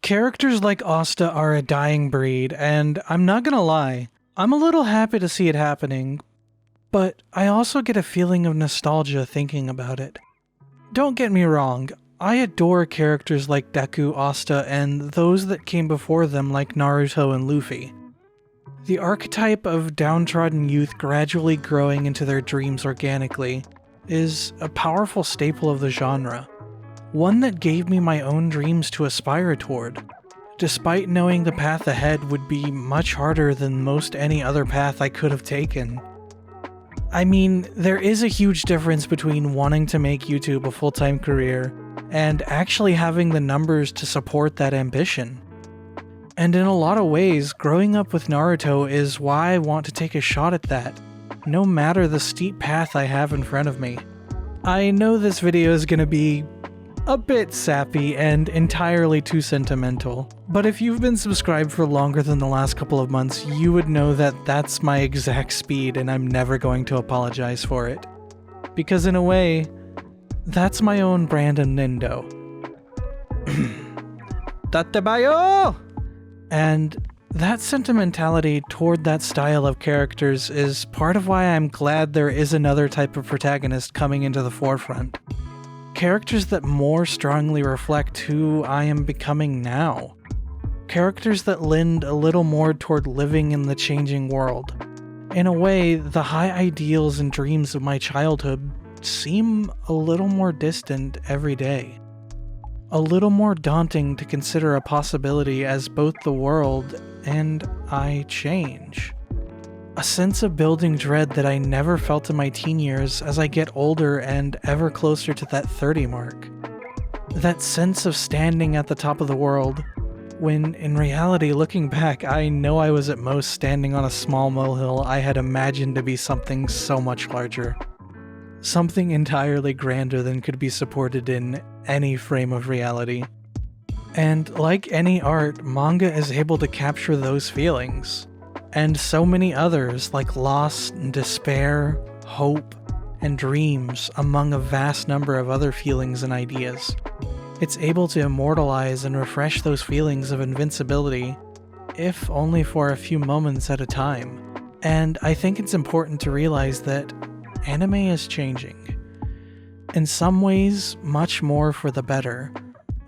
Characters like Asta are a dying breed, and I'm not gonna lie, I'm a little happy to see it happening, but I also get a feeling of nostalgia thinking about it. Don't get me wrong, I adore characters like Deku, Asta, and those that came before them like Naruto and Luffy. The archetype of downtrodden youth gradually growing into their dreams organically is a powerful staple of the genre. One that gave me my own dreams to aspire toward, despite knowing the path ahead would be much harder than most any other path I could have taken. I mean, there is a huge difference between wanting to make YouTube a full-time career and actually having the numbers to support that ambition. And in a lot of ways, growing up with Naruto is why I want to take a shot at that, no matter the steep path I have in front of me. I know this video is gonna be a bit sappy and entirely too sentimental, but if you've been subscribed for longer than the last couple of months, you would know that that's my exact speed and I'm never going to apologize for it. Because in a way, that's my own brand of Nindo. Tatebayo! And that sentimentality toward that style of characters is part of why I'm glad there is another type of protagonist coming into the forefront. Characters that more strongly reflect who I am becoming now. Characters that lend a little more toward living in the changing world. In a way, the high ideals and dreams of my childhood seem a little more distant every day. A little more daunting to consider a possibility as both the world and I change. A sense of building dread that I never felt in my teen years as I get older and ever closer to that 30 mark. That sense of standing at the top of the world, when in reality, looking back, I know I was at most standing on a small molehill I had imagined to be something so much larger. Something entirely grander than could be supported in any frame of reality. And like any art, manga is able to capture those feelings. And so many others like loss and despair, hope, and dreams among a vast number of other feelings and ideas. It's able to immortalize and refresh those feelings of invincibility, if only for a few moments at a time. And I think it's important to realize that anime is changing. In some ways, much more for the better,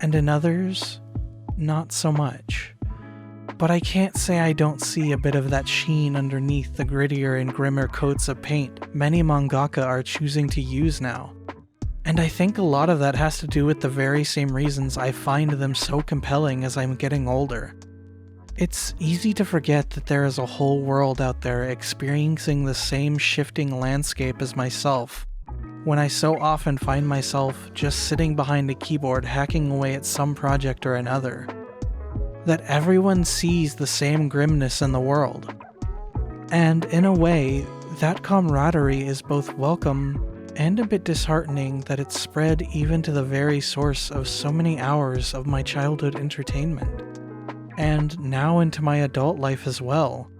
and in others, not so much. But I can't say I don't see a bit of that sheen underneath the grittier and grimmer coats of paint many mangaka are choosing to use now. And I think a lot of that has to do with the very same reasons I find them so compelling as I'm getting older. It's easy to forget that there is a whole world out there experiencing the same shifting landscape as myself, when I so often find myself just sitting behind a keyboard hacking away at some project or another. That everyone sees the same grimness in the world. And in a way, that camaraderie is both welcome and a bit disheartening that it's spread even to the very source of so many hours of my childhood entertainment. And now into my adult life as well.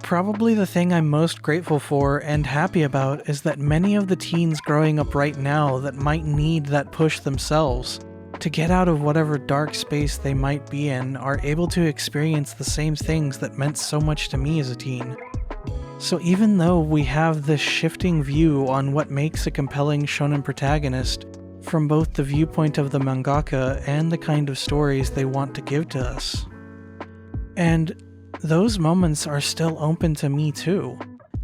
Probably the thing I'm most grateful for and happy about is that many of the teens growing up right now that might need that push themselves to get out of whatever dark space they might be in are able to experience the same things that meant so much to me as a teen. So even though we have this shifting view on what makes a compelling shonen protagonist from both the viewpoint of the mangaka and the kind of stories they want to give to us, and those moments are still open to me too,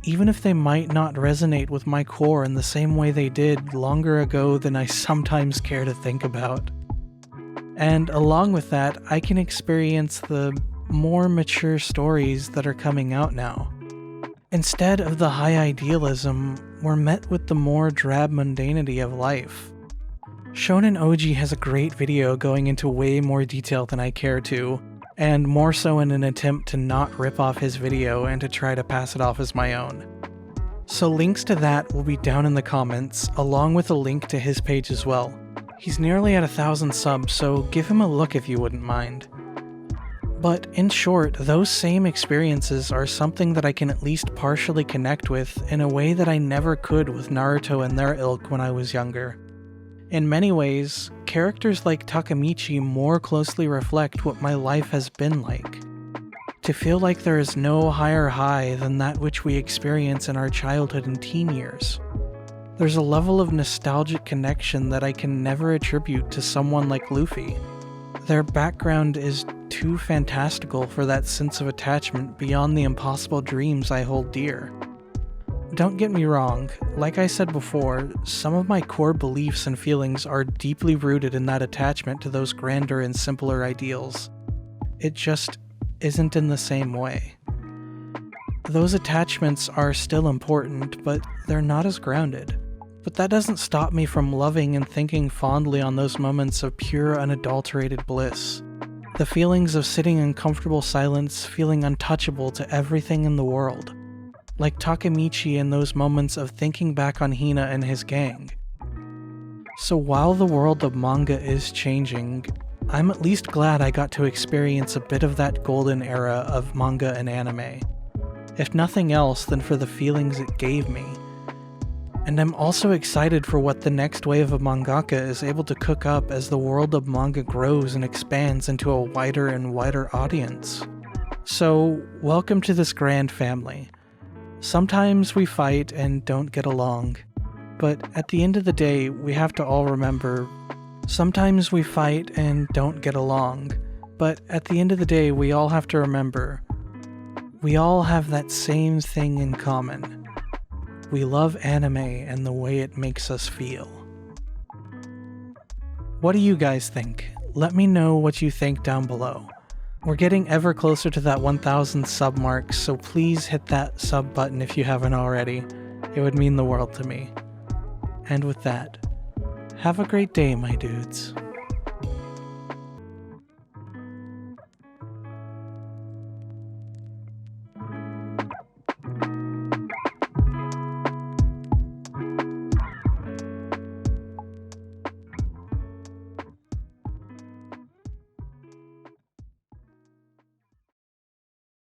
even if they might not resonate with my core in the same way they did longer ago than I sometimes care to think about. And along with that, I can experience the more mature stories that are coming out now. Instead of the high idealism, we're met with the more drab mundanity of life. Shonen Ouji has a great video going into way more detail than I care to, and more so in an attempt to not rip off his video and to try to pass it off as my own. So links to that will be down in the comments, along with a link to his page as well. He's nearly at 1,000 subs, so give him a look if you wouldn't mind. But in short, those same experiences are something that I can at least partially connect with in a way that I never could with Naruto and their ilk when I was younger. In many ways, characters like Takemichi more closely reflect what my life has been like. To feel like there is no higher high than that which we experience in our childhood and teen years. There's a level of nostalgic connection that I can never attribute to someone like Luffy. Their background is too fantastical for that sense of attachment beyond the impossible dreams I hold dear. Don't get me wrong, like I said before, some of my core beliefs and feelings are deeply rooted in that attachment to those grander and simpler ideals. It just isn't in the same way. Those attachments are still important, but they're not as grounded. But that doesn't stop me from loving and thinking fondly on those moments of pure, unadulterated bliss. The feelings of sitting in comfortable silence, feeling untouchable to everything in the world. Like Takemichi in those moments of thinking back on Hina and his gang. So while the world of manga is changing, I'm at least glad I got to experience a bit of that golden era of manga and anime. If nothing else, then for the feelings it gave me. And I'm also excited for what the next wave of mangaka is able to cook up as the world of manga grows and expands into a wider and wider audience. So, welcome to this grand family. Sometimes we fight and don't get along, but at the end of the day, we have to all remember, sometimes we fight and don't get along, but at the end of the day, we all have to remember, we all have that same thing in common. We love anime and the way it makes us feel. What do you guys think? Let me know what you think down below. We're getting ever closer to that 1,000 sub mark, so please hit that sub button if you haven't already. It would mean the world to me. And with that, have a great day, my dudes.